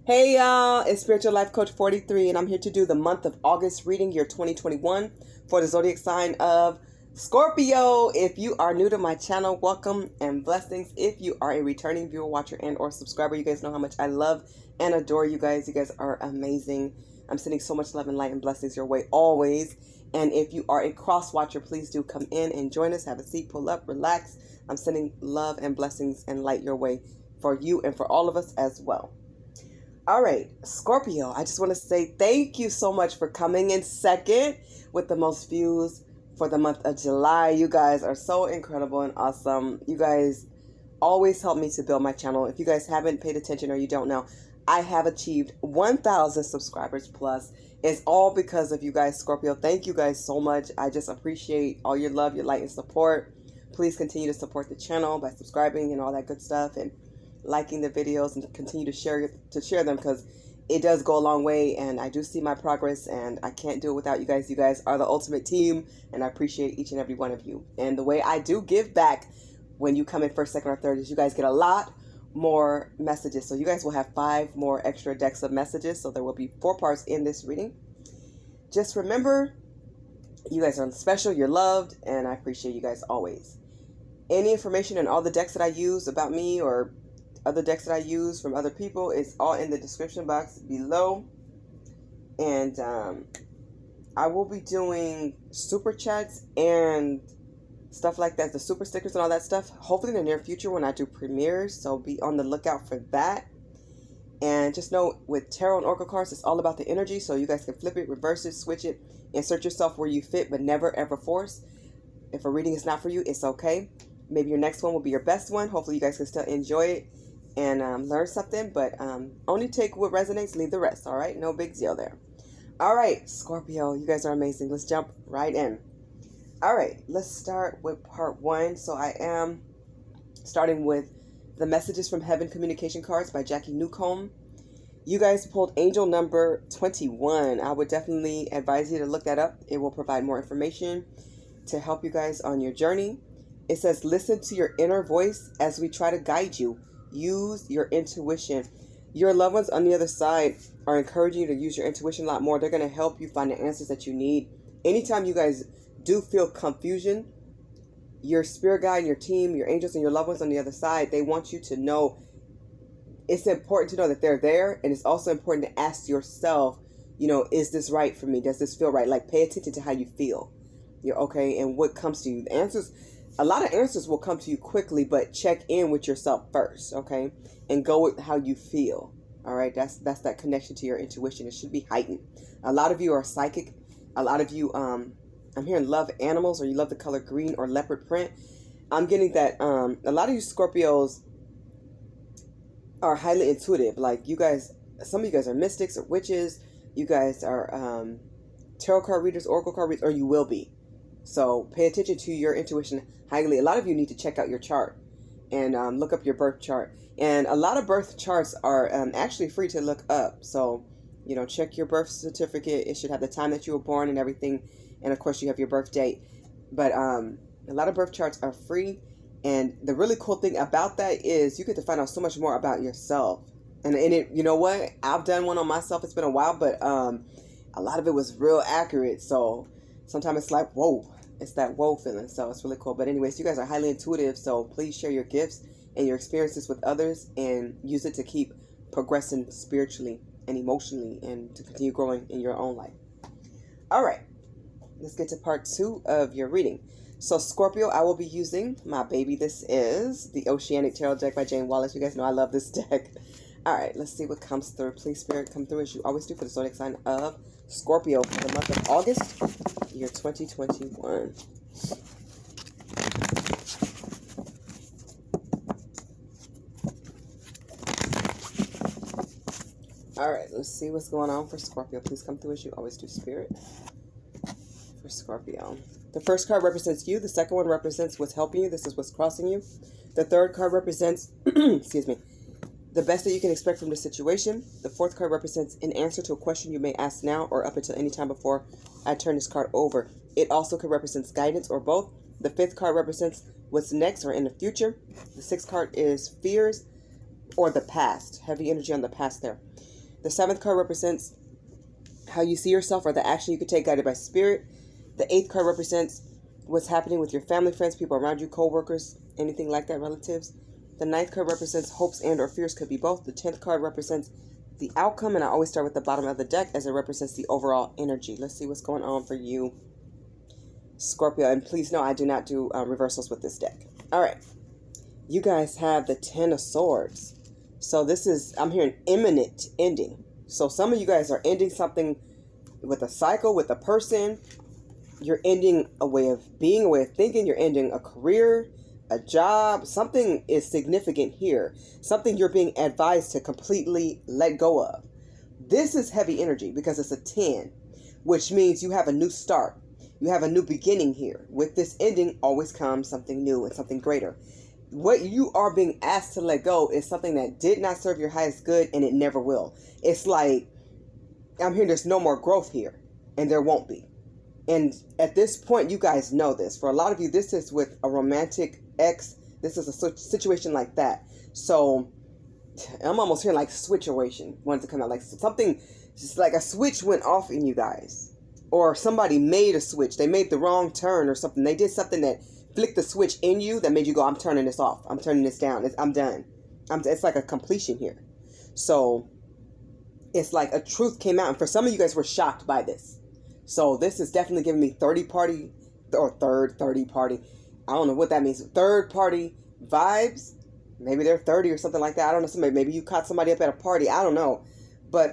Hey y'all, it's Spiritual Life Coach 43 and I'm here to do the month of August reading, year 2021 for the zodiac sign of Scorpio. If you are new to my channel, welcome and blessings. If you are a returning viewer, watcher, and or subscriber, you guys know how much I love and adore you guys. You guys are amazing. I'm sending so much love and light and blessings your way always. And if you are a cross watcher, please do come in and join us. Have a seat, pull up, relax. I'm sending love and blessings and light your way for you and for all of us as well. All right, Scorpio, I just want to say thank you so much for coming in second with the most views for the month of July. You guys are so incredible and awesome. You guys always help me to build my channel. If you guys haven't paid attention or you don't know, I have achieved 1,000 subscribers plus. It's all because of you guys, Scorpio. Thank you guys so much. I just appreciate all your love, your light, and support. Please continue to support the channel by subscribing and all that good stuff, and liking the videos, and continue to share them, because it does go a long way, and I do see my progress, and I can't do it without you guys. You guys are the ultimate team, and I appreciate each and every one of you. And the way I do give back when you come in first, second, or third is you guys get a lot more messages. So you guys will have 5 more extra decks of messages, so there will be 4 parts in this reading. Just remember, you guys are special, you're loved, and I appreciate you guys always. Any information and all the decks that I use about me or other decks that I use from other people is all in the description box below. And I will be doing super chats and stuff like that, the super stickers and all that stuff, hopefully in the near future when I do premieres, so be on the lookout for that. And just know, with tarot and oracle cards, it's all about the energy, so you guys can flip it, reverse it, switch it, insert yourself where you fit, but never ever force. If a reading is not for you, it's okay. Maybe your next one will be your best one. Hopefully you guys can still enjoy it and learn something, but only take what resonates, leave the rest. All right, no big deal there. All right, Scorpio, you guys are amazing. Let's jump right in. All right, let's start with part 1. So I am starting with the Messages from Heaven communication cards by Jackie Newcomb. You guys pulled angel number 21. I would definitely advise you to look that up. It will provide more information to help you guys on your journey. It says, listen to your inner voice as we try to guide you. Use your intuition. Your loved ones on the other side are encouraging you to use your intuition a lot more. They're going to help you find the answers that you need. Anytime you guys do feel confusion, your spirit guide, your team, your angels, and your loved ones on the other side, they want you to know, it's important to know that they're there. And it's also important to ask yourself, is this right for me? Does this feel right? Like, pay attention to how you feel. You're okay. And what comes to you. The answers, a lot of answers will come to you quickly, but check in with yourself first, okay? And go with how you feel, all right? That's that connection to your intuition. It should be heightened. A lot of you are psychic. A lot of you, I'm hearing love animals, or you love the color green or leopard print. I'm getting that a lot of you Scorpios are highly intuitive. Like, you guys, some of you guys are mystics or witches. You guys are tarot card readers, oracle card readers, or you will be. So pay attention to your intuition highly. A lot of you need to check out your chart and look up your birth chart. And a lot of birth charts are actually free to look up. So, check your birth certificate. It should have the time that you were born and everything. And of course, you have your birth date. But a lot of birth charts are free. And the really cool thing about that is you get to find out so much more about yourself. And it, you know what? I've done one on myself. It's been a while, but a lot of it was real accurate. So sometimes it's like, whoa. It's that whoa feeling, so it's really cool. But anyways, you guys are highly intuitive, so please share your gifts and your experiences with others and use it to keep progressing spiritually and emotionally and to continue growing in your own life. All right, let's get to part 2 of your reading. So Scorpio, I will be using my baby. This is the Oceanic Tarot deck by Jayne Wallace. You guys know I love this deck. All right, let's see what comes through. Please, Spirit, come through as you always do for the zodiac sign of Scorpio for the month of August, year 2021. All right, let's see what's going on for Scorpio. Please come through as you always do, Spirit, for Scorpio. The first card represents you. The second one represents what's helping you. This is what's crossing you. The third card represents, excuse me, the best that you can expect from the situation. The fourth card represents an answer to a question you may ask now or up until any time before I turn this card over. It also could represent guidance or both. The fifth card represents what's next or in the future. The sixth card is fears or the past. Heavy energy on the past there. The 7th card represents how you see yourself or the action you could take guided by spirit. The 8th card represents what's happening with your family, friends, people around you, co-workers, anything like that, relatives. The 9th card represents hopes and or fears, could be both. The 10th card represents the outcome, and I always start with the bottom of the deck as it represents the overall energy. Let's see what's going on for you, Scorpio. And please know I do not do reversals with this deck. All right. You guys have the 10 of Swords. So this is, I'm hearing imminent ending. So some of you guys are ending something with a cycle, with a person. You're ending a way of being, a way of thinking. You're ending a career, a job. Something is significant here. Something you're being advised to completely let go of. This is heavy energy because it's a 10, which means you have a new start. You have a new beginning here. With this ending always comes something new and something greater. What you are being asked to let go is something that did not serve your highest good, and it never will. It's like, I'm hearing there's no more growth here, and there won't be. And at this point, you guys know this. For a lot of you, this is with a romantic ex. This is a situation like that. So I'm almost hearing like switcheration wanted to come out. Like something, just like a switch went off in you guys. Or somebody made a switch. They made the wrong turn or something. They did something that flicked the switch in you that made you go, I'm turning this off. I'm turning this down. I'm done. It's like a completion here. So it's like a truth came out. And for some of you guys were shocked by this. So this is definitely giving me 30 party or third 30 party. I don't know what that means. Third party vibes. Maybe they're 30 or something like that. I don't know. Maybe you caught somebody up at a party. I don't know. But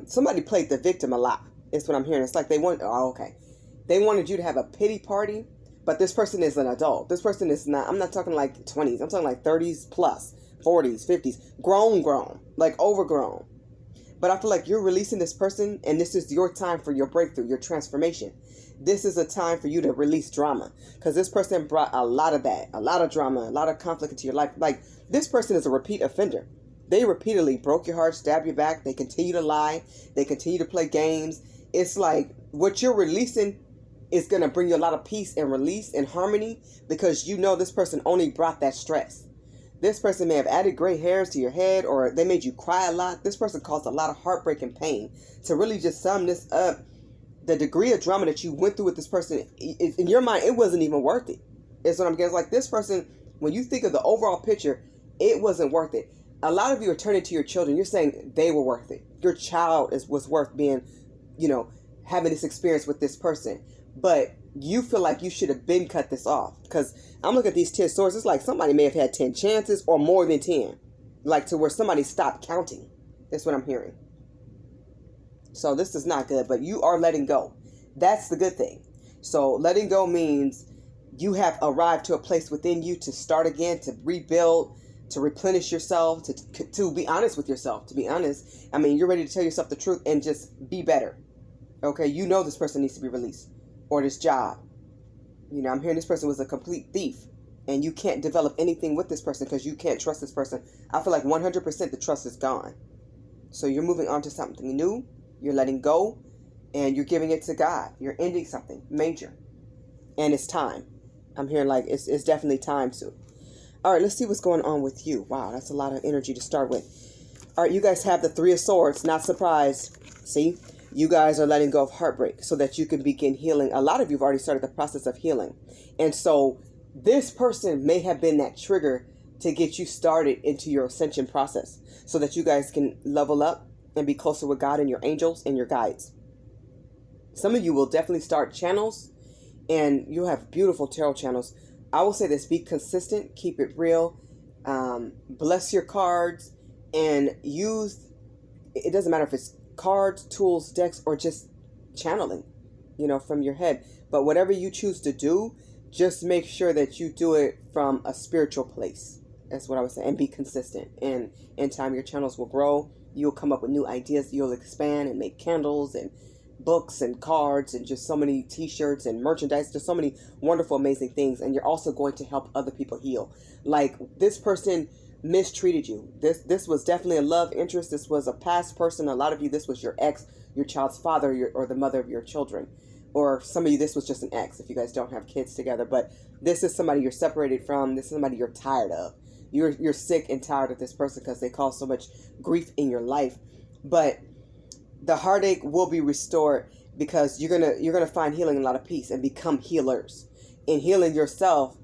somebody played the victim a lot. It's what I'm hearing. It's like they wanted you to have a pity party. But this person is an adult. This person is not, I'm not talking like 20s. I'm talking like 30s plus, 40s, 50s. Grown. Like overgrown. But I feel like you're releasing this person, and this is your time for your breakthrough, your transformation. This is a time for you to release drama. Because this person brought a lot of that, a lot of drama, a lot of conflict into your life. Like, this person is a repeat offender. They repeatedly broke your heart, stabbed your back. They continue to lie. They continue to play games. It's like what you're releasing is going to bring you a lot of peace and release and harmony, because you know this person only brought that stress. This person may have added gray hairs to your head, or they made you cry a lot. This person caused a lot of heartbreak and pain. To really just sum this up, the degree of drama that you went through with this person, in your mind, it wasn't even worth it. It's what I'm getting. It's like this person, when you think of the overall picture, it wasn't worth it. A lot of you are turning to your children. You're saying they were worth it. Your child was worth being, having this experience with this person. But you feel like you should have been cut this off. Because I'm looking at these 10 swords. It's like somebody may have had 10 chances or more than 10. Like to where somebody stopped counting. That's what I'm hearing. So this is not good. But you are letting go. That's the good thing. So letting go means you have arrived to a place within you to start again, to rebuild, to replenish yourself, to be honest with yourself. To be honest. I mean, you're ready to tell yourself the truth and just be better. Okay, you know this person needs to be released. Or this job. I'm hearing this person was a complete thief. And you can't develop anything with this person because you can't trust this person. I feel like 100% the trust is gone. So you're moving on to something new. You're letting go. And you're giving it to God. You're ending something major. And it's time. I'm hearing like it's definitely time to. All right, let's see what's going on with you. Wow, that's a lot of energy to start with. All right, you guys have the 3 of Swords. Not surprised. See? You guys are letting go of heartbreak so that you can begin healing. A lot of you have already started the process of healing. And so this person may have been that trigger to get you started into your ascension process so that you guys can level up and be closer with God and your angels and your guides. Some of you will definitely start channels, and you'll have beautiful tarot channels. I will say this: be consistent, keep it real, bless your cards, and use, it doesn't matter if it's cards, tools, decks, or just channeling, from your head. But whatever you choose to do, just make sure that you do it from a spiritual place. That's what I would say. And be consistent. And in time, your channels will grow. You'll come up with new ideas. You'll expand and make candles and books and cards and just so many t-shirts and merchandise. There's so many wonderful, amazing things. And you're also going to help other people heal. Like this person mistreated you. This was definitely a love interest. This was a past person. A lot of you, this was your ex, your child's father, or the mother of your children. Or some of you, this was just an ex if you guys don't have kids together. But this is somebody you're separated from. This is somebody you're tired of. You're sick and tired of this person because they cause so much grief in your life. But the heartache will be restored because you're gonna find healing and a lot of peace and become healers. In healing yourself,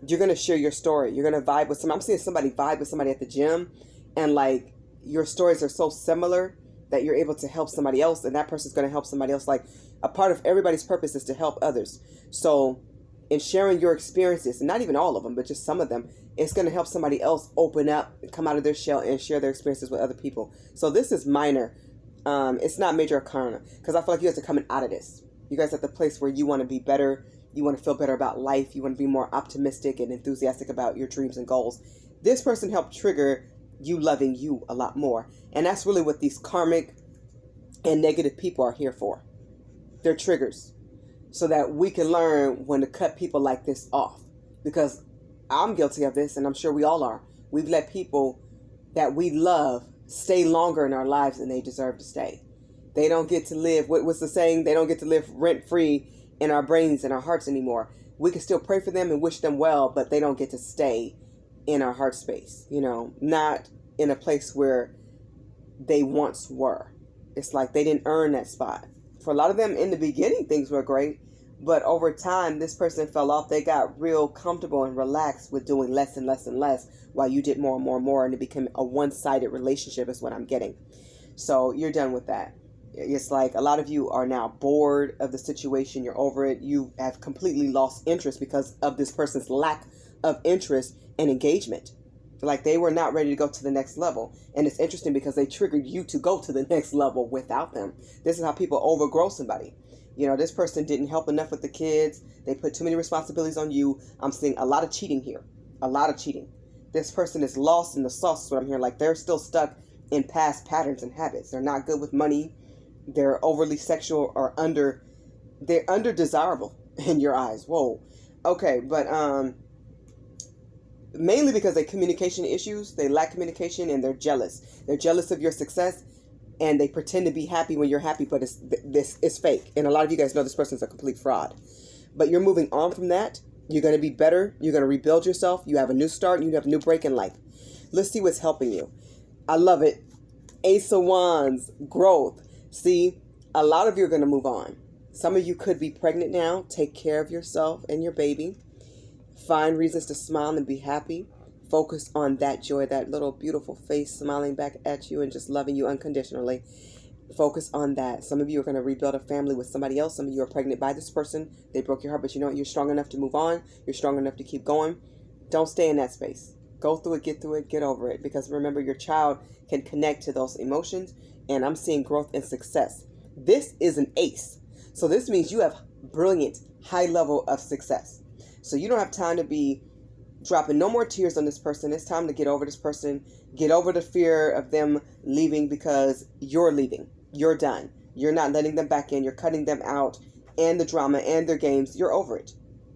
you're gonna share your story. You're gonna vibe with I'm seeing somebody vibe with somebody at the gym, and like your stories are so similar that you're able to help somebody else, and that person's gonna help somebody else. Like a part of everybody's purpose is to help others. So in sharing your experiences, and not even all of them, but just some of them, it's gonna help somebody else open up, come out of their shell, and share their experiences with other people. So this is minor. It's not major arcana, because I feel like you guys are coming out of this. You guys are at the place where you want to be better. You want to feel better about life. You want to be more optimistic and enthusiastic about your dreams and goals. This person helped trigger you loving you a lot more. And that's really what these karmic and negative people are here for. They're triggers. So that we can learn when to cut people like this off. Because I'm guilty of this, and I'm sure we all are. We've let people that we love stay longer in our lives than they deserve to stay. They don't get to live, what's the saying? They don't get to live rent-free in our brains and our hearts anymore. We can still pray for them and wish them well, but they don't get to stay in our heart space, not in a place where they once were. It's like they didn't earn that spot. For a lot of them in the beginning, things were great, but over time, this person fell off. They got real comfortable and relaxed with doing less and less and less while you did more and more and more, and it became a one-sided relationship is what I'm getting. So you're done with that. It's like a lot of you are now bored of the situation. You're over it. You have completely lost interest because of this person's lack of interest and engagement. Like they were not ready to go to the next level. And it's interesting because they triggered you to go to the next level without them. This is how people overgrow somebody. This person didn't help enough with the kids. They put too many responsibilities on you. I'm seeing a lot of cheating here. A lot of cheating. This person is lost in the sauce is what I'm hearing. Like they're still stuck in past patterns and habits. They're not good with money. They're overly sexual or they're under desirable in your eyes. Whoa. Okay, but mainly because they communication issues. They lack communication and they're jealous. They're jealous of your success. And they pretend to be happy when you're happy, but it's fake. And a lot of you guys know this person's a complete fraud. But you're moving on from that. You're going to be better. You're going to rebuild yourself. You have a new start. And you have a new break in life. Let's see what's helping you. I love it. Ace of Wands, growth. See, a lot of you are going to move on. Some of you could be pregnant now. Take care of yourself and your baby. Find reasons to smile and be happy. Focus on that joy, that little beautiful face smiling back at you and just loving you unconditionally. Focus on that. Some of you are going to rebuild a family with somebody else. Some of you are pregnant by this person. They broke your heart, but you know what? You're strong enough to move on. You're strong enough to keep going. Don't stay in that space. Go through it, get over it. Because remember, your child can connect to those emotions. And I'm seeing growth and success. This is an ace. So this means you have brilliant, high level of success. So you don't have time to be dropping no more tears on this person. It's time to get over this person. Get over the fear of them leaving because you're leaving. You're done. You're not letting them back in. You're cutting them out and the drama and their games. You're over it.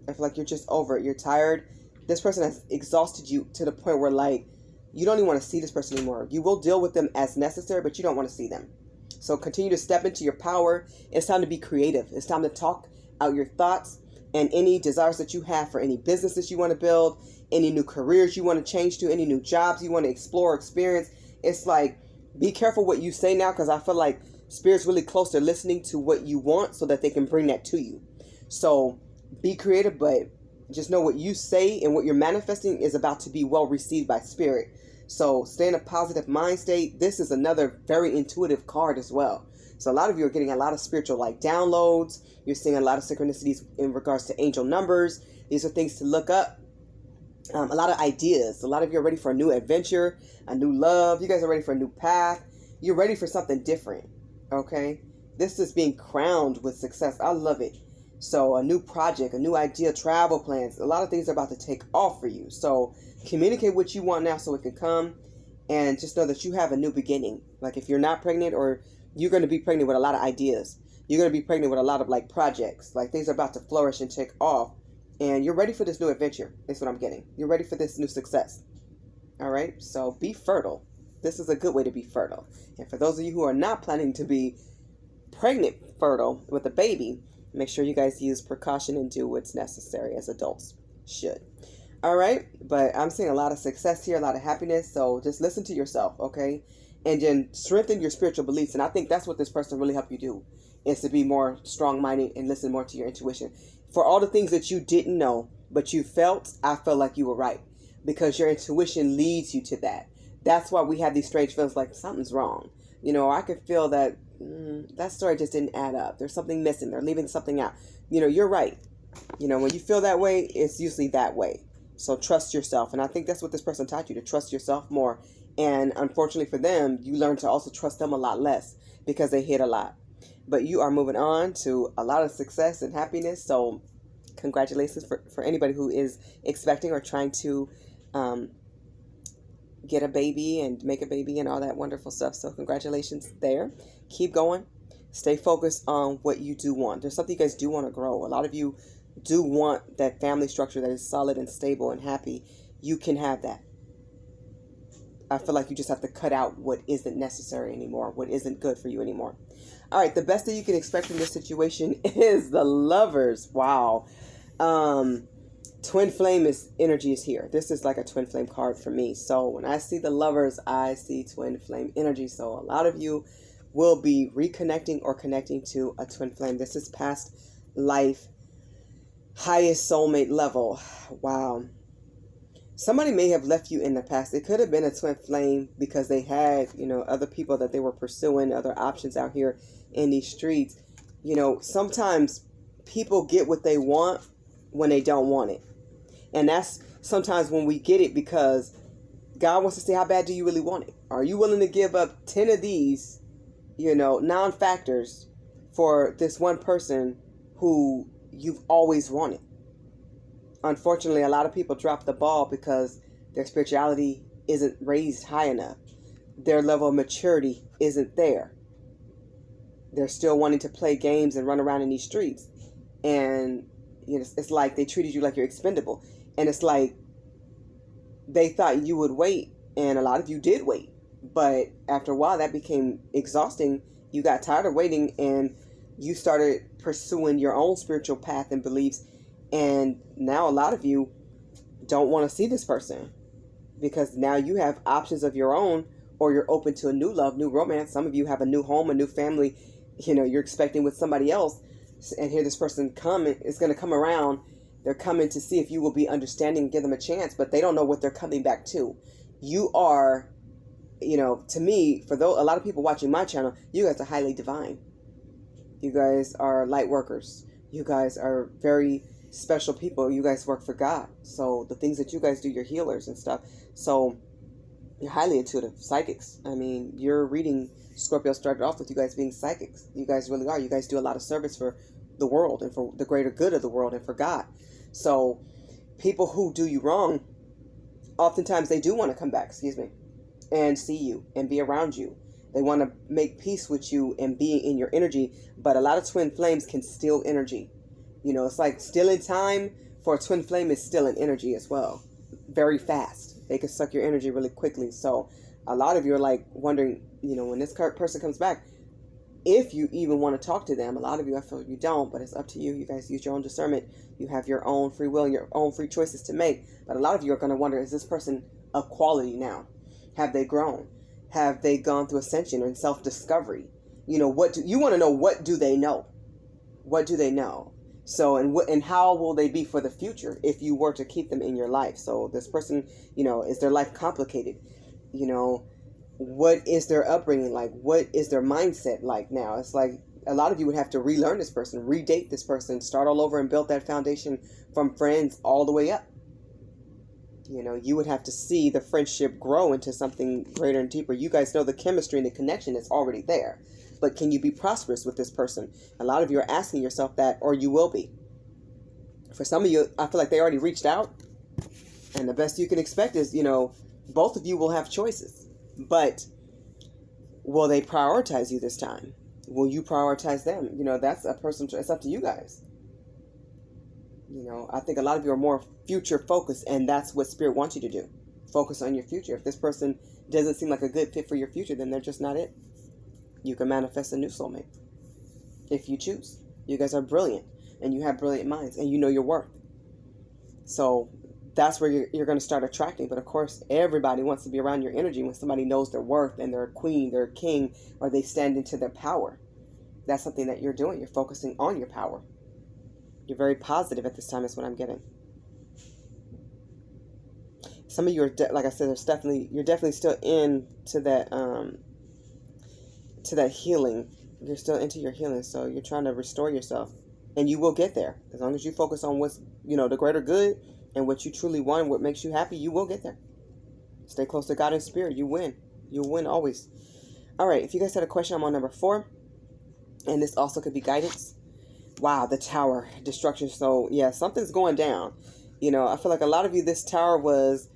I feel like you're just over it. You're tired. This person has exhausted you to the point where like you don't even want to see this person anymore. You will deal with them as necessary, but you don't want to see them. So continue to step into your power. It's time to be creative. It's time to talk out your thoughts and any desires that you have for any businesses you want to build, any new careers you want to change to, any new jobs you want to explore, experience. It's like, be careful what you say now because I feel like Spirit's really close to listening to what you want so that they can bring that to you. So be creative, but just know what you say and what you're manifesting is about to be well received by Spirit. So stay in a positive mind state. This is another very intuitive card as well. So a lot of you are getting a lot of spiritual like downloads. You're seeing a lot of synchronicities in regards to angel numbers. These are things to look up. A lot of ideas. A lot of you are ready for a new adventure, a new love. You guys are ready for a new path. You're ready for something different. Okay? This is being crowned with success. I love it. So a new project, a new idea, travel plans. A lot of things are about to take off for you. So communicate what you want now so it can come. And just know that you have a new beginning. Like if you're not pregnant or you're going to be pregnant with a lot of ideas. You're going to be pregnant with a lot of like projects. Like things are about to flourish and take off. And you're ready for this new adventure. That's what I'm getting. You're ready for this new success. All right. So be fertile. This is a good way to be fertile. And for those of you who are not planning to be pregnant fertile with a baby, make sure you guys use precaution and do what's necessary as adults should. All right. But I'm seeing a lot of success here, a lot of happiness. So just listen to yourself. Okay. and then strengthen your spiritual beliefs. And I think that's what this person really helped you do, is to be more strong-minded and listen more to your intuition. For all the things that you didn't know, but you felt, I felt like you were right, because your intuition leads you to that. That's why we have these strange feelings like something's wrong. I could feel that that story just didn't add up. There's something missing. They're leaving something out. You're right. When you feel that way, it's usually that way. So trust yourself. And I think that's what this person taught you, to trust yourself more. And unfortunately for them, you learn to also trust them a lot less because they hid a lot. But you are moving on to a lot of success and happiness. So congratulations for anybody who is expecting or trying to get a baby and make a baby and all that wonderful stuff. So congratulations there. Keep going. Stay focused on what you do want. There's something you guys do want to grow. A lot of you do want that family structure that is solid and stable and happy. You can have that. I feel like you just have to cut out what isn't necessary anymore, what isn't good for you anymore. All right, the best that you can expect from this situation is the Lovers. Wow. Twin flame energy is here. This is like a twin flame card for me. So when I see the Lovers, I see twin flame energy. So a lot of you will be reconnecting or connecting to a twin flame. This is past life, highest soulmate level. Wow. Somebody may have left you in the past. It could have been a twin flame because they had, other people that they were pursuing, other options out here in these streets. Sometimes people get what they want when they don't want it. And that's sometimes when we get it because God wants to see, how bad do you really want it? Are you willing to give up 10 of these, non-factors for this one person who you've always wanted? Unfortunately, a lot of people drop the ball because their spirituality isn't raised high enough. Their level of maturity isn't there. They're still wanting to play games and run around in these streets. And it's like they treated you like you're expendable. And it's like they thought you would wait. And a lot of you did wait. But after a while, that became exhausting. You got tired of waiting and you started pursuing your own spiritual path and beliefs. And now a lot of you don't want to see this person because now you have options of your own, or you're open to a new love, new romance. Some of you have a new home, a new family, you're expecting with somebody else. And here this person is going to come around. They're coming to see if you will be understanding and give them a chance, but they don't know what they're coming back to. You are, to me, for a lot of people watching my channel, you guys are highly divine. You guys are light workers. You guys are very special people. You guys work for God. So the things that you guys do, you're healers and stuff. So you're highly intuitive, psychics. I mean, your reading, Scorpio, started off with you guys being psychics. You guys really are. You guys do a lot of service for the world and for the greater good of the world and for God. So people who do you wrong, oftentimes they do want to come back, and see you and be around you. They want to make peace with you and be in your energy. But a lot of twin flames can steal energy. It's like stealing time for a twin flame is stealing energy as well. Very fast. They can suck your energy really quickly. So a lot of you are like wondering, when this person comes back, if you even want to talk to them. A lot of you, I feel you don't, but it's up to you. You guys use your own discernment. You have your own free will and your own free choices to make. But a lot of you are going to wonder, is this person of quality now? Have they grown? Have they gone through ascension and self-discovery? You want to know, what do they know? What do they know? So, and how will they be for the future if you were to keep them in your life? So this person, is their life complicated? What is their upbringing like? What is their mindset like now? It's like a lot of you would have to relearn this person, redate this person, start all over and build that foundation from friends all the way up. You would have to see the friendship grow into something greater and deeper. You guys know the chemistry and the connection is already there. But can you be prosperous with this person? A lot of you are asking yourself that, or you will be. For some of you, I feel like they already reached out. And the best you can expect is, both of you will have choices. But will they prioritize you this time? Will you prioritize them? That's a person. It's up to you guys. I think a lot of you are more future focused, and that's what Spirit wants you to do. Focus on your future. If this person doesn't seem like a good fit for your future, then they're just not it. You can manifest a new soulmate if you choose. You guys are brilliant, and you have brilliant minds, and you know your worth. So that's where you're going to start attracting. But of course, everybody wants to be around your energy when somebody knows their worth and they're a queen, they're a king, or they stand into their power. That's something that you're doing. You're focusing on your power. You're very positive at this time is what I'm getting. Some of you are, like I said, you're definitely still into that, to that healing. You're still into your healing. So you're trying to restore yourself, and you will get there. As long as you focus on what's, the greater good and what you truly want, what makes you happy, you will get there. Stay close to God and spirit. You win. You'll win always. All right. If you guys had a question, I'm on number 4. And this also could be guidance. Wow, the tower, destruction. So yeah, something's going down. I feel like a lot of you, this tower was,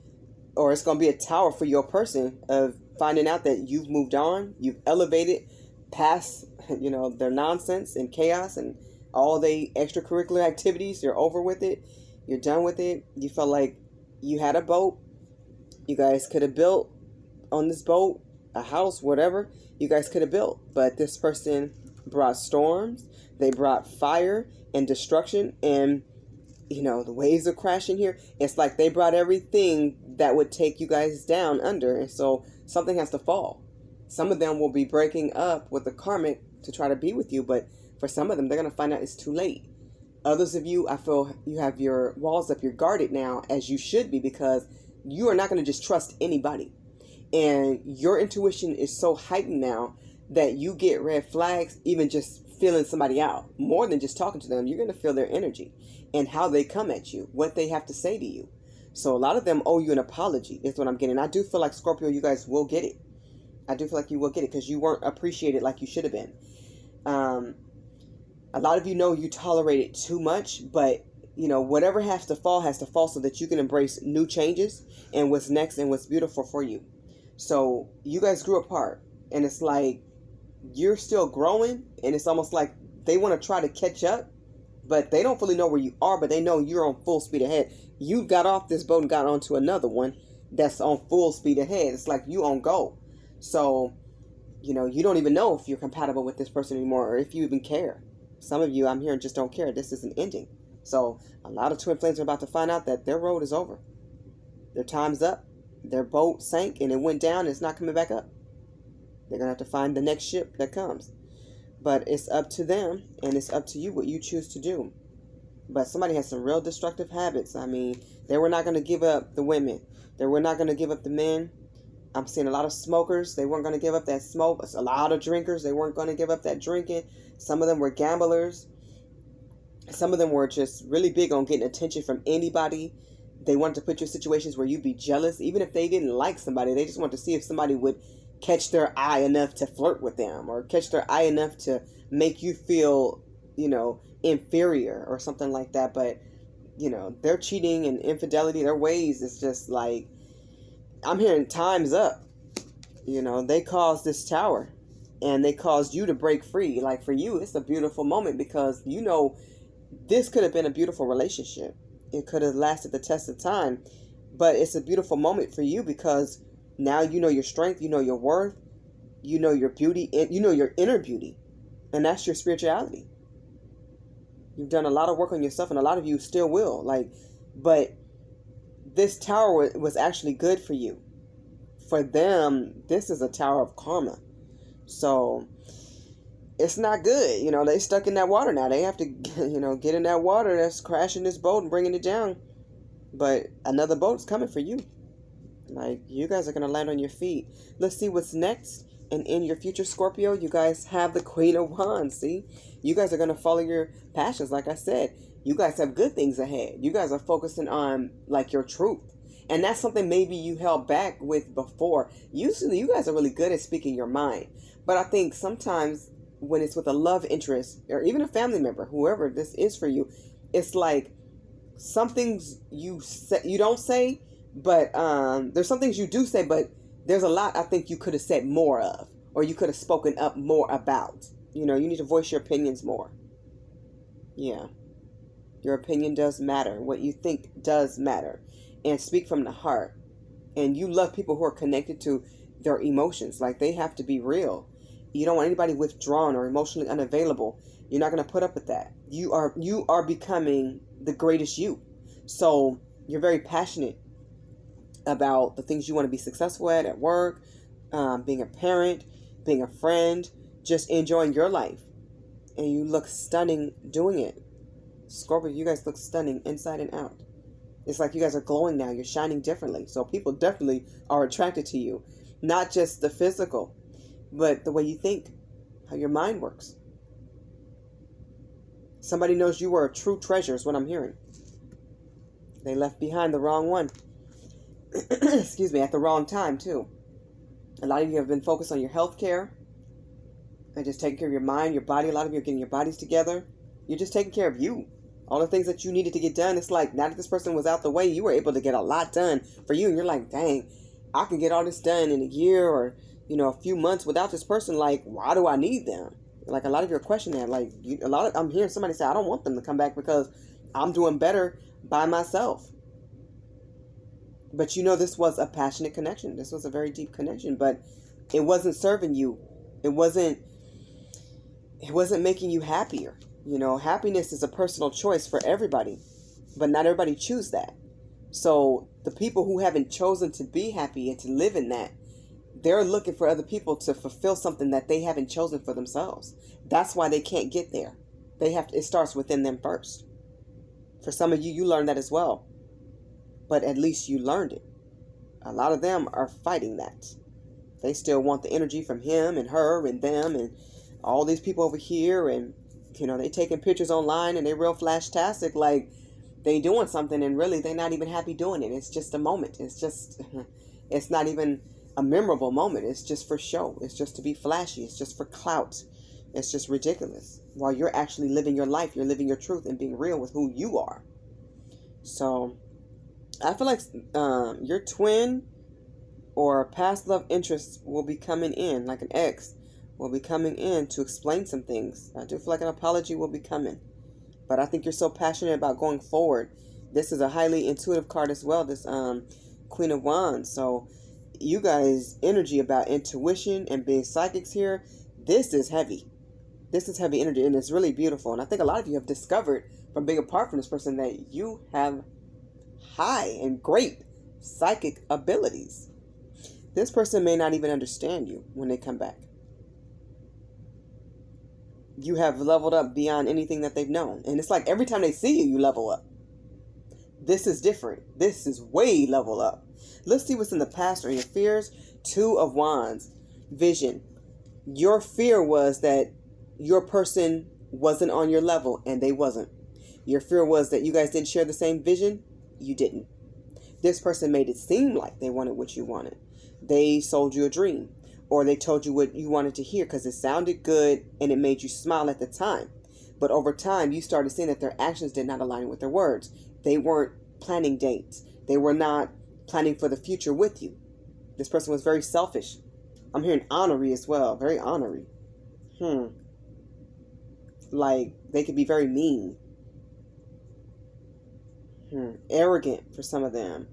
or it's going to be a tower for your person of finding out that you've moved on, you've elevated past, their nonsense and chaos and all the extracurricular activities. You're over with it. You're done with it. You felt like you had a boat. You guys could have built on this boat a house, whatever you guys could have built. But this person brought storms. They brought fire and destruction, and the waves are crashing here. It's like they brought everything that would take you guys down under, and so something has to fall. Some of them will be breaking up with the karmic to try to be with you, but for some of them, they're going to find out it's too late. Others of you, I feel you have your walls up. You're guarded now, as you should be, because you are not going to just trust anybody. And your intuition is so heightened now that you get red flags, even just feeling somebody out. More than just talking to them, you're going to feel their energy and how they come at you, what they have to say to you. So a lot of them owe you an apology, is what I'm getting. I do feel like, Scorpio, you guys will get it. I do feel like you will get it because you weren't appreciated like you should have been. A lot of you know you tolerated too much, but whatever has to fall so that you can embrace new changes and what's next and what's beautiful for you. So you guys grew apart, and it's like you're still growing, and it's almost like they want to try to catch up, but they don't fully know where you are, but they know you're on full speed ahead. You got off this boat and got onto another one that's on full speed ahead. It's like you on go. So, you don't even know if you're compatible with this person anymore or if you even care. Some of you, I'm hearing, just don't care. This isn't ending. So a lot of twin flames are about to find out that their road is over. Their time's up. Their boat sank and it went down and it's not coming back up. They're going to have to find the next ship that comes. But it's up to them, and it's up to you what you choose to do. But somebody has some real destructive habits. I mean, they were not going to give up the women. They were not going to give up the men. I'm seeing a lot of smokers. They weren't going to give up that smoke. A lot of drinkers. They weren't going to give up that drinking. Some of them were gamblers. Some of them were just really big on getting attention from anybody. They wanted to put you in situations where you'd be jealous. Even if they didn't like somebody, they just wanted to see if somebody would catch their eye enough to flirt with them or catch their eye enough to make you feel, inferior or something like that. But, their cheating and infidelity, their ways is just like, I'm hearing time's up. They caused this tower and they caused you to break free. Like for you, it's a beautiful moment because, this could have been a beautiful relationship. It could have lasted the test of time, but it's a beautiful moment for you because now you know your strength, you know your worth, you know your beauty, you know your inner beauty, and that's your spirituality. You've done a lot of work on yourself, and a lot of you still will. But this tower was actually good for you. For them, this is a tower of karma. So it's not good. They stuck in that water now. They have to, get in that water that's crashing this boat and bringing it down. But another boat's coming for you. Like, you guys are going to land on your feet. Let's see what's next. And in your future, Scorpio, you guys have the Queen of Wands, see? You guys are going to follow your passions, like I said. You guys have good things ahead. You guys are focusing on, your truth. And that's something maybe you held back with before. Usually, you guys are really good at speaking your mind. But I think sometimes when it's with a love interest, or even a family member, whoever this is for you, it's like some things you don't say, but there's some things you do say, but there's a lot I think you could have said more of, or you could have spoken up more about. You need to voice your opinions more. Yeah. Your opinion does matter. What you think does matter. And speak from the heart. And you love people who are connected to their emotions. Like, they have to be real. You don't want anybody withdrawn or emotionally unavailable. You're not going to put up with that. You are becoming the greatest you. So You're very passionate about the things you want to be successful at work, being a parent, being a friend, just enjoying your life. And you look stunning doing it. Scorpio, you guys look stunning inside and out. It's like you guys are glowing now. You're shining differently. So people definitely are attracted to you. Not just the physical, but the way you think, how your mind works. Somebody knows you were a true treasure is what I'm hearing. They left behind the wrong one. Excuse me, at the wrong time too. A lot of you have been focused on your health care and just taking care of your mind, your body. A lot of you are getting your bodies together. You're just taking care of you. All the things that you needed to get done. It's like now that this person was out the way, you were able to get a lot done for you. And you're like, dang, I can get all this done in a year or, a few months without this person. Like, why do I need them? Like a lot of you are questioning that. Like I'm hearing somebody say, I don't want them to come back because I'm doing better by myself. But this was a passionate connection. This was a very deep connection, but it wasn't serving you. It wasn't making you happier. Happiness is a personal choice for everybody, but not everybody choose that. So the people who haven't chosen to be happy and to live in that, they're looking for other people to fulfill something that they haven't chosen for themselves. That's why they can't get there. It starts within them first. For some of you, you learned that as well, but at least you learned it. A lot of them are fighting that. They still want the energy from him and her and them and all these people over here, and they taking pictures online and they real flash-tastic like they doing something, and really they're not even happy doing it. It's just a moment. It's not even a memorable moment. It's just for show. It's just to be flashy. It's just for clout. It's just ridiculous. While you're actually living your life, you're living your truth and being real with who you are. So I feel like your twin or past love interest will be coming in, like an ex will be coming in to explain some things. I do feel like an apology will be coming. But I think you're so passionate about going forward. This is a highly intuitive card as well, this Queen of Wands. So you guys' energy about intuition and being psychics here, this is heavy. This is heavy energy, and it's really beautiful. And I think a lot of you have discovered from being apart from this person that you have high and great psychic abilities. This person may not even understand you when they come back. You have leveled up beyond anything that they've known. And it's like every time they see you, you level up. This is different. This is way level up. Let's see what's in the past or your fears. 2 of Wands. Vision. Your fear was that your person wasn't on your level, and they wasn't. Your fear was that you guys didn't share the same vision. You didn't. This person made it seem like they wanted what you wanted. They sold you a dream, or they told you what you wanted to hear because it sounded good and it made you smile at the time. But over time, you started seeing that their actions did not align with their words. They weren't planning dates. They were not planning for the future with you. This person was very selfish. I'm hearing honorary as well. Very honorary. Like, they could be very mean. Arrogant for some of them.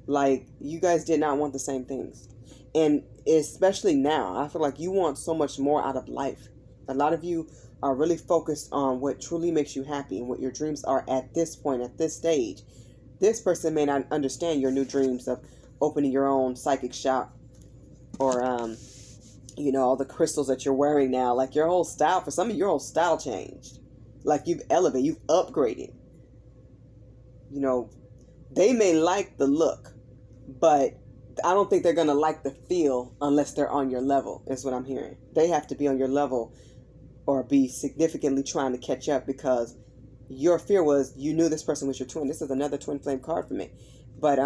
Like, you guys did not want the same things. And especially now, I feel like you want so much more out of life. A lot of you are really focused on what truly makes you happy and what your dreams are at this point, at this stage. This person may not understand your new dreams of opening your own psychic shop, or all the crystals that you're wearing now. Like, your whole style, for some of you, your whole style changed. Like, you've elevated, you've upgraded. They may like the look, but I don't think they're going to like the feel unless they're on your level, is what I'm hearing. They have to be on your level or be significantly trying to catch up, because your fear was you knew this person was your twin. This is another twin flame card for me. But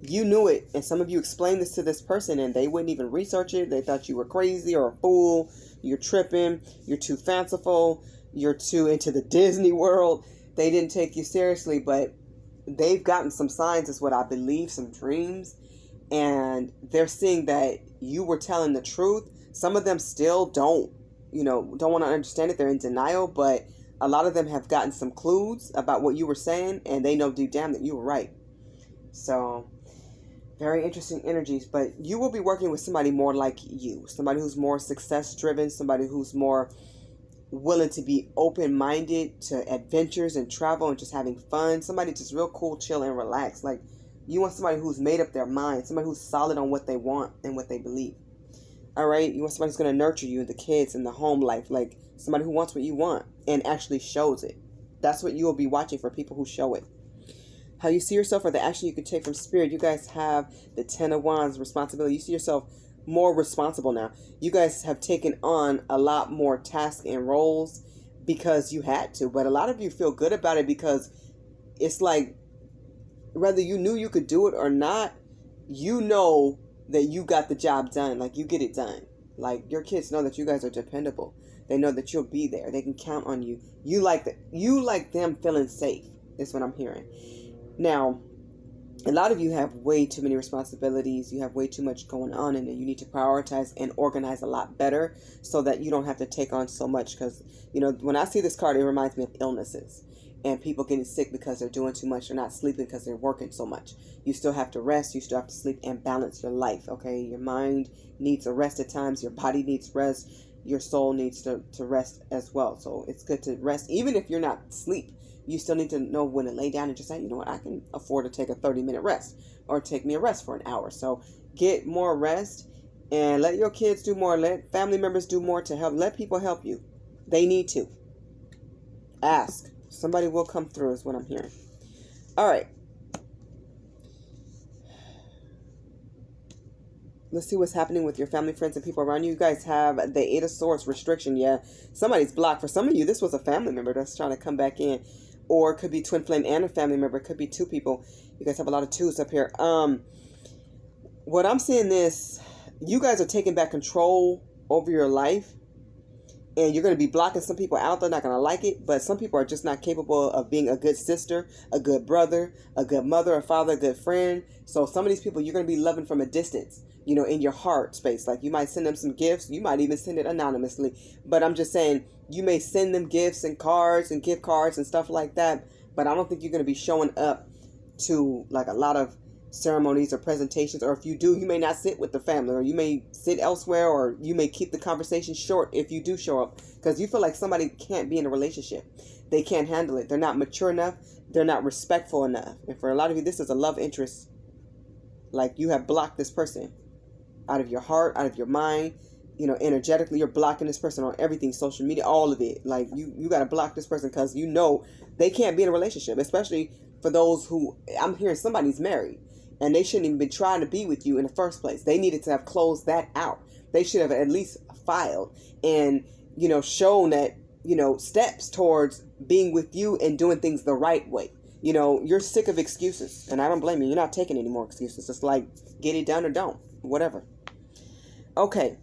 you knew it, and some of you explained this to this person, and they wouldn't even research it. They thought you were crazy or a fool. You're tripping. You're too fanciful. You're too into the Disney world. They didn't take you seriously, but they've gotten some signs, is what I believe, some dreams, and they're seeing that you were telling the truth. Some of them still don't want to understand it. They're in denial, but a lot of them have gotten some clues about what you were saying, and they know deep down that you were right. So, very interesting energies, but you will be working with somebody more like you, somebody who's more success driven, somebody who's more, willing to be open-minded to adventures and travel and just having fun. Somebody just real cool, chill, and relaxed. Like, you want somebody who's made up their mind, somebody who's solid on what they want and what they believe. All right? You want somebody who's going to nurture you and the kids and the home life. Like, somebody who wants what you want and actually shows it. That's what you will be watching for, people who show it. How you see yourself or the action you can take from Spirit. You guys have the 10 of Wands, responsibility. You see yourself more responsible now. You guys have taken on a lot more tasks and roles because you had to. But a lot of you feel good about it because it's like, whether you knew you could do it or not, you know that you got the job done. Like, you get it done. Like, your kids know that you guys are dependable. They know that you'll be there. They can count on you. You like them feeling safe, is what I'm hearing. Now, a lot of you have way too many responsibilities. You have way too much going on, and you need to prioritize and organize a lot better so that you don't have to take on so much. Because, you know, when I see this card, it reminds me of illnesses and people getting sick because they're doing too much. They're not sleeping because they're working so much. You still have to rest. You still have to sleep and balance your life, okay? Your mind needs a rest at times. Your body needs rest. Your soul needs to rest as well. So it's good to rest. Even if you're not asleep, you still need to know when to lay down and just say, you know what, I can afford to take a 30-minute rest or take me a rest for an hour. So get more rest and let your kids do more. Let family members do more to help. Let people help you. They need to. Ask. Somebody will come through is what I'm hearing. All right. Let's see what's happening with your family, friends, and people around you. You guys have the 8 of Swords restriction. Yeah, somebody's blocked. For some of you, this was a family member that's trying to come back in. Or it could be twin flame and a family member. It could be 2 people. You guys have a lot of 2s up here. What I'm seeing is you guys are taking back control over your life. And you're going to be blocking some people out. They're not going to like it. But some people are just not capable of being a good sister, a good brother, a good mother, a father, a good friend. So some of these people you're going to be loving from a distance, you know, in your heart space. Like, you might send them some gifts. You might even send it anonymously. But I'm just saying, you may send them gifts and cards and gift cards and stuff like that. But I don't think you're going to be showing up to like a lot of ceremonies or presentations. Or if you do, you may not sit with the family, or you may sit elsewhere, or you may keep the conversation short if you do show up, because you feel like somebody can't be in a relationship. They can't handle it. They're not mature enough. They're not respectful enough. And for a lot of you, this is a love interest. Like, you have blocked this person out of your heart, out of your mind. You know, energetically, you're blocking this person on everything, social media, all of it. Like, you got to block this person because you know they can't be in a relationship, especially for those who, I'm hearing somebody's married and they shouldn't even be trying to be with you in the first place. They needed to have closed that out. They should have at least filed and, you know, shown that, you know, steps towards being with you and doing things the right way. You know, you're sick of excuses, and I don't blame you. You're not taking any more excuses. It's like, get it done or don't, whatever. Okay.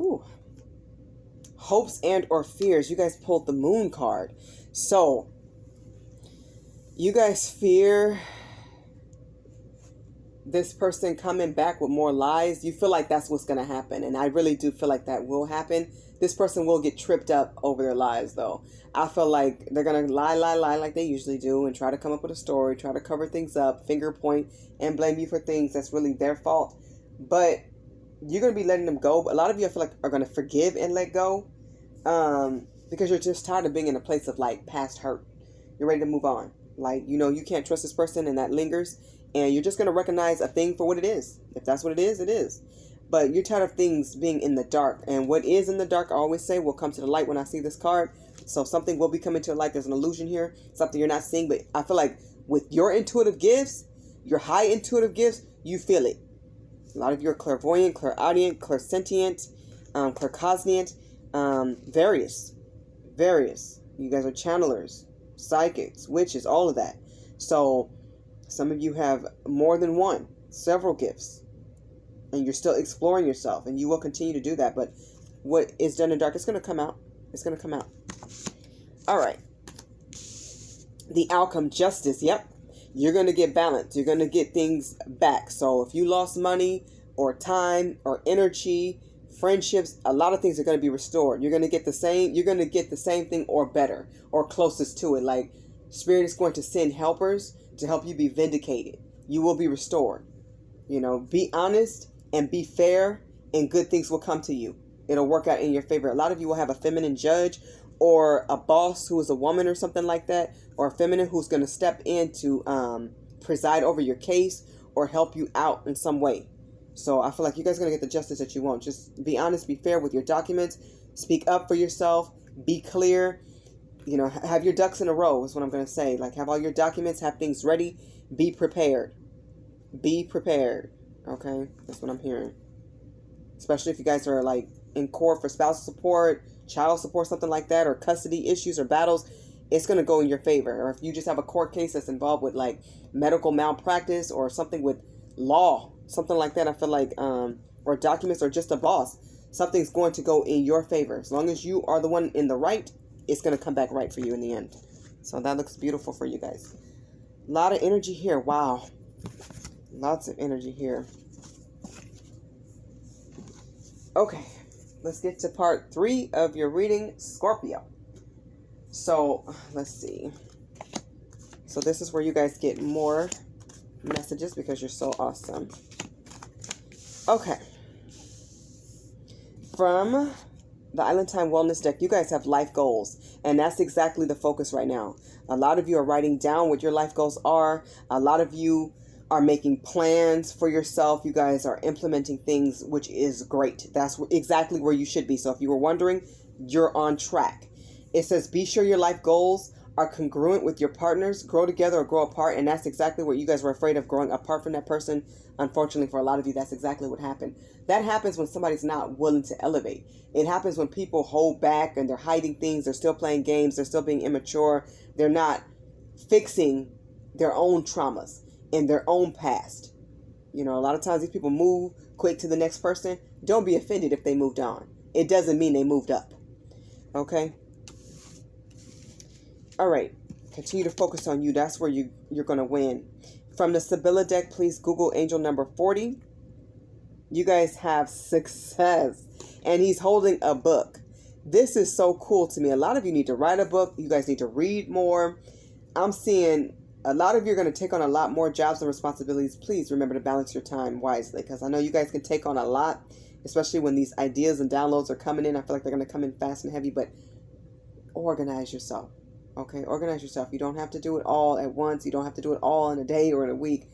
Ooh. Hopes and or fears. You guys pulled the Moon card. So, you guys fear this person coming back with more lies. You feel like that's what's going to happen. And I really do feel like that will happen. This person will get tripped up over their lies, though. I feel like they're going to lie like they usually do and try to come up with a story, try to cover things up, finger point, and blame you for things that's really their fault. But you're going to be letting them go. A lot of you, I feel like, are going to forgive and let go because you're just tired of being in a place of, like, past hurt. You're ready to move on. Like, you know, you can't trust this person and that lingers. And you're just going to recognize a thing for what it is. If that's what it is, it is. But you're tired of things being in the dark. And what is in the dark, I always say, will come to the light when I see this card. So something will be coming to the light. There's an illusion here. Something you're not seeing. But I feel like with your intuitive gifts, your high intuitive gifts, you feel it. A lot of you are clairvoyant, clairaudient, clairsentient, claircognizant, various. You guys are channelers, psychics, witches, all of that. So some of you have more than one, several gifts. And you're still exploring yourself. And you will continue to do that. But what is done in dark, it's going to come out. It's going to come out. All right. The outcome, justice. Yep. You're going to get balance. You're going to get things back. So if you lost money or time or energy, friendships, a lot of things are going to be restored. You're going to get the same. You're going to get the same thing or better or closest to it. Like, Spirit is going to send helpers to help you be vindicated. You will be restored. You know, be honest and be fair, and good things will come to you. It'll work out in your favor. A lot of you will have a feminine judge or a boss who is a woman or something like that, or a feminine who's going to step in to preside over your case or help you out in some way. So I feel like you guys are going to get the justice that you want. Just be honest, be fair with your documents, speak up for yourself, be clear, you know, have your ducks in a row is what I'm going to say. Like, have all your documents, have things ready, be prepared. Be prepared. Okay? That's what I'm hearing. Especially if you guys are like in court for spousal support, child support, something like that, or custody issues or battles, it's going to go in your favor. Or if you just have a court case that's involved with like medical malpractice or something with law, something like that, I feel like, or documents or just a boss, something's going to go in your favor. As long as you are the one in the right, it's going to come back right for you in the end. So that looks beautiful for you guys. A lot of energy here. Wow. Lots of energy here. Okay. Let's get to part 3 of your reading, Scorpio. So, let's see. So this is where you guys get more messages because you're so awesome. Okay. From the Island Time Wellness deck, you guys have life goals. And that's exactly the focus right now. A lot of you are writing down what your life goals are. A lot of you are making plans for yourself. You guys are implementing things, which is great. That's exactly where you should be. So if you were wondering, you're on track. It says, be sure your life goals are congruent with your partners. Grow together or grow apart. And that's exactly what you guys were afraid of, growing apart from that person. Unfortunately, for a lot of you, that's exactly what happened. That happens when somebody's not willing to elevate. It happens when people hold back and they're hiding things. They're still playing games. They're still being immature. They're not fixing their own traumas in their own past. You know, a lot of times these people move quick to the next person. Don't be offended if they moved on. It doesn't mean they moved up. Okay? All right. Continue to focus on you. That's where you're going to win. From the Sibilla deck, please Google angel number 40. You guys have success. And he's holding a book. This is so cool to me. A lot of you need to write a book. You guys need to read more. I'm seeing a lot of you are going to take on a lot more jobs and responsibilities. Please remember to balance your time wisely, because I know you guys can take on a lot, especially when these ideas and downloads are coming in. I feel like they're going to come in fast and heavy, but organize yourself. Okay, organize yourself. You don't have to do it all at once. You don't have to do it all in a day or in a week.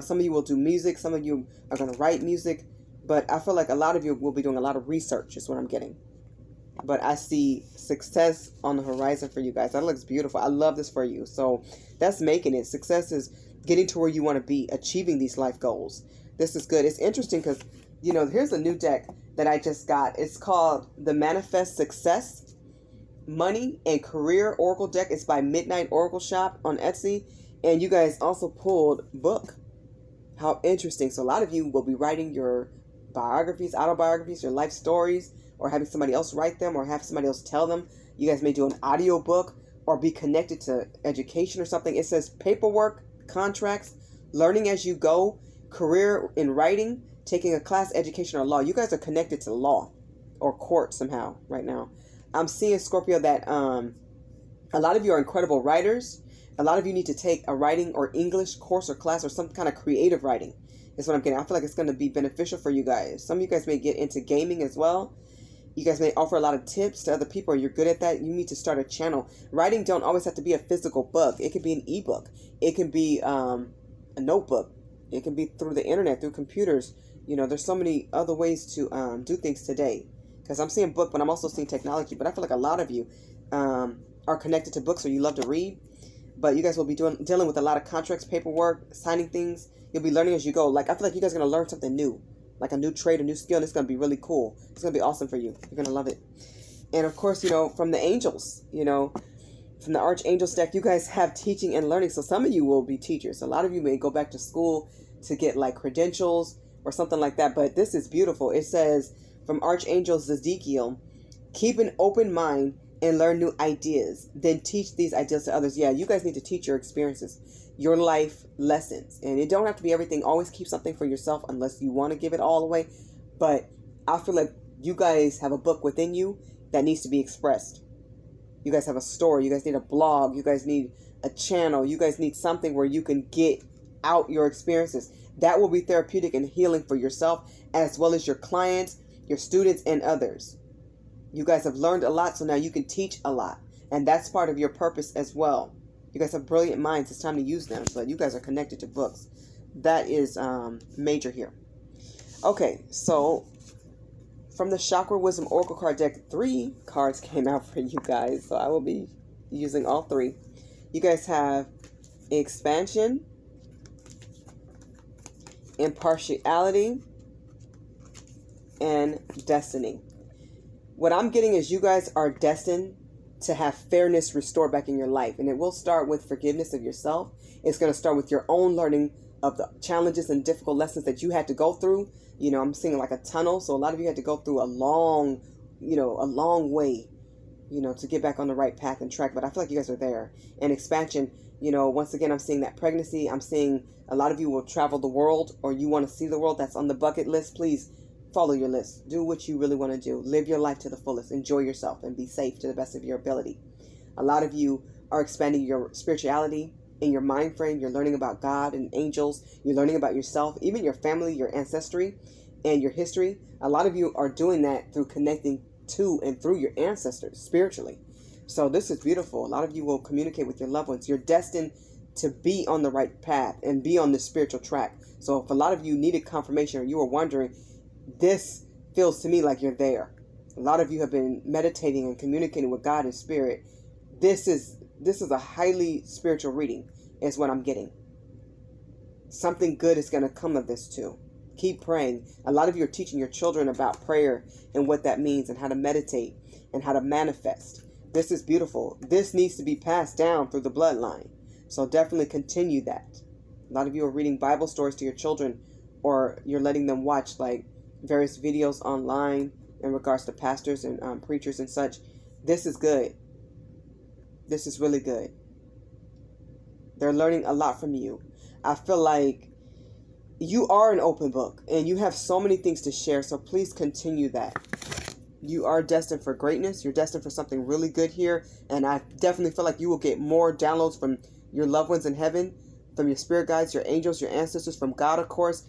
Some of you will do music. Some of you are going to write music, but I feel like a lot of you will be doing a lot of research is what I'm getting. But I see success on the horizon for you guys. That looks beautiful. I love this for you. So that's making it. Success is getting to where you want to be, achieving these life goals. This is good. It's interesting because, here's a new deck that I just got. It's called the Manifest Success Money and Career Oracle deck. It's by Midnight Oracle Shop on Etsy. And you guys also pulled book. How interesting. So a lot of you will be writing your biographies, autobiographies, your life stories, or having somebody else write them, or have somebody else tell them. You guys may do an audio book or be connected to education or something. It says paperwork, contracts, learning as you go, career in writing, taking a class, education, or law. You guys are connected to law or court somehow right now. I'm seeing, Scorpio, that a lot of you are incredible writers. A lot of you need to take a writing or English course or class or some kind of creative writing. Is what I'm getting. I feel like it's going to be beneficial for you guys. Some of you guys may get into gaming as well. You guys may offer a lot of tips to other people. You're good at that. You need to start a channel. Writing don't always have to be a physical book. It could be an ebook. It can be a notebook. It can be through the internet, through computers. There's so many other ways to do things today. Because I'm seeing book, but I'm also seeing technology. But I feel like a lot of you are connected to books, or you love to read. But you guys will be dealing with a lot of contracts, paperwork, signing things. You'll be learning as you go. Like, I feel like you guys are going to learn something new. Like a new trade, a new skill, and it's going to be really cool. It's going to be awesome for you. You're going to love it. And, of course, from the angels, from the archangels deck, you guys have teaching and learning. So some of you will be teachers. A lot of you may go back to school to get, like, credentials or something like that. But this is beautiful. It says, from Archangel Ezekiel, keep an open mind and learn new ideas. Then teach these ideas to others. Yeah, you guys need to teach your experiences, your life lessons. And it don't have to be everything. Always keep something for yourself unless you want to give it all away. But I feel like you guys have a book within you that needs to be expressed. You guys have a story. You guys need a blog. You guys need a channel. You guys need something where you can get out your experiences. That will be therapeutic and healing for yourself as well as your clients your students and others. You guys have learned a lot, so now you can teach a lot. And that's part of your purpose as well. You guys have brilliant minds. It's time to use them. But you guys are connected to books. That is major here. Okay, so from the Chakra Wisdom Oracle card deck, 3 cards came out for you guys. So I will be using all 3. You guys have expansion, impartiality, and destiny. What I'm getting is you guys are destined to have fairness restored back in your life. And it will start with forgiveness of yourself. It's going to start with your own learning of the challenges and difficult lessons that you had to go through. You know, I'm seeing like a tunnel. So a lot of you had to go through a long way, to get back on the right path and track. But I feel like you guys are there. And expansion, once again, I'm seeing that pregnancy. I'm seeing a lot of you will travel the world, or you want to see the world. That's on the bucket list. Please follow your list. Do what you really want to do. Live your life to the fullest. Enjoy yourself and be safe to the best of your ability. A lot of you are expanding your spirituality in your mind frame. You're learning about God and angels. You're learning about yourself, even your family, your ancestry, and your history. A lot of you are doing that through connecting to and through your ancestors spiritually. So this is beautiful. A lot of you will communicate with your loved ones. You're destined to be on the right path and be on the spiritual track. So if a lot of you needed confirmation or you were wondering, this feels to me like you're there. A lot of you have been meditating and communicating with God in spirit. This is a highly spiritual reading, is what I'm getting. Something good is going to come of this too. Keep praying. A lot of you are teaching your children about prayer and what that means and how to meditate and how to manifest. This is beautiful. This needs to be passed down through the bloodline. So definitely continue that. A lot of you are reading Bible stories to your children, or you're letting them watch like various videos online in regards to pastors and preachers and such. This is good. This is really good. They're learning a lot from you. I feel like you are an open book and you have so many things to share. So please continue that. You are destined for greatness. You're destined for something really good here. And I definitely feel like you will get more downloads from your loved ones in heaven, from your spirit guides, your angels, your ancestors, from God, of course.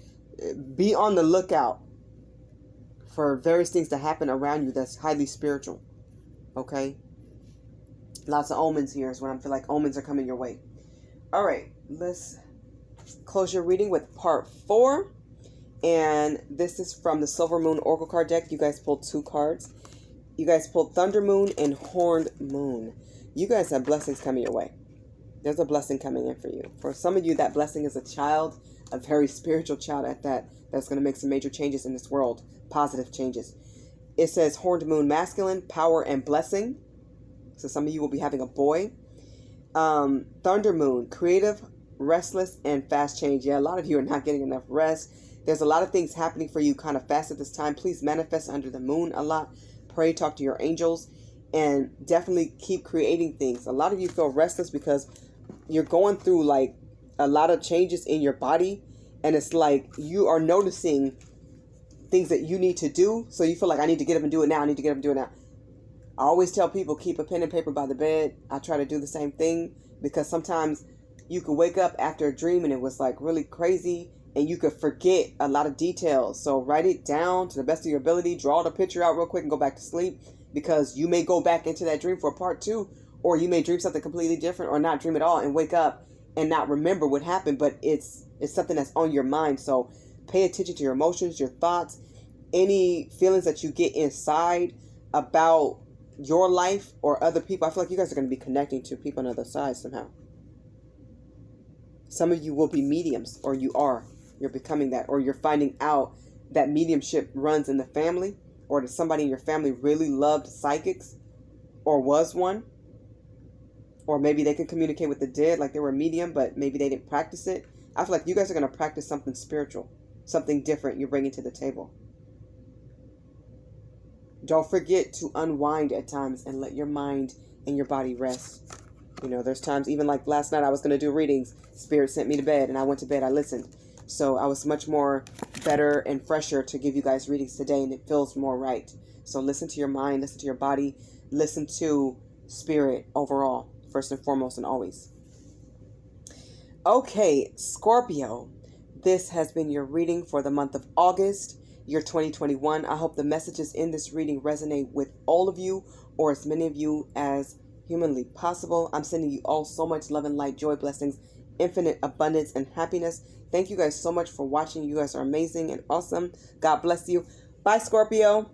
Be on the lookout for various things to happen around you that's highly spiritual. Okay? Lots of omens here is what I feel like. Omens are coming your way. All right. Let's close your reading with part 4. And this is from the Silver Moon Oracle card deck. You guys pulled 2 cards. You guys pulled Thunder Moon and Horned Moon. You guys have blessings coming your way. There's a blessing coming in for you. For some of you, that blessing is a child, a very spiritual child at that, that's going to make some major changes in this world. Positive changes. It says Horned Moon, masculine, power, and blessing. So some of you will be having a boy. Thunder Moon, creative, restless, and fast change. Yeah, a lot of you are not getting enough rest. There's a lot of things happening for you kind of fast at this time. Please manifest under the moon a lot. Pray, talk to your angels, and definitely keep creating things. A lot of you feel restless because you're going through like a lot of changes in your body, and it's like you are noticing things that you need to do. So you feel like I need to get up and do it now. I need to get up and do it now. I always tell people, keep a pen and paper by the bed. I try to do the same thing because sometimes you could wake up after a dream and it was like really crazy and you could forget a lot of details. So write it down to the best of your ability. Draw the picture out real quick and go back to sleep, because you may go back into that dream for part 2, or you may dream something completely different or not dream at all and wake up and not remember what happened, but it's something that's on your mind. So pay attention to your emotions, your thoughts, any feelings that you get inside about your life or other people. I feel like you guys are going to be connecting to people on the other side somehow. Some of you will be mediums, or you're becoming that, or you're finding out that mediumship runs in the family, or that somebody in your family really loved psychics or was one. Or maybe they could communicate with the dead like they were a medium, but maybe they didn't practice it. I feel like you guys are going to practice something spiritual, something different you're bringing to the table. Don't forget to unwind at times and let your mind and your body rest. You know, there's times, even like last night I was going to do readings. Spirit sent me to bed and I went to bed. I listened. So I was much more better and fresher to give you guys readings today, and it feels more right. So listen to your mind, listen to your body, listen to spirit overall, first and foremost and always. Okay, Scorpio, this has been your reading for the month of August. year 2021. I hope the messages in this reading resonate with all of you, or as many of you as humanly possible. I'm sending you all so much love and light, joy, blessings, infinite abundance, and happiness. Thank you guys so much for watching. You guys are amazing and awesome. God bless you. Bye, Scorpio.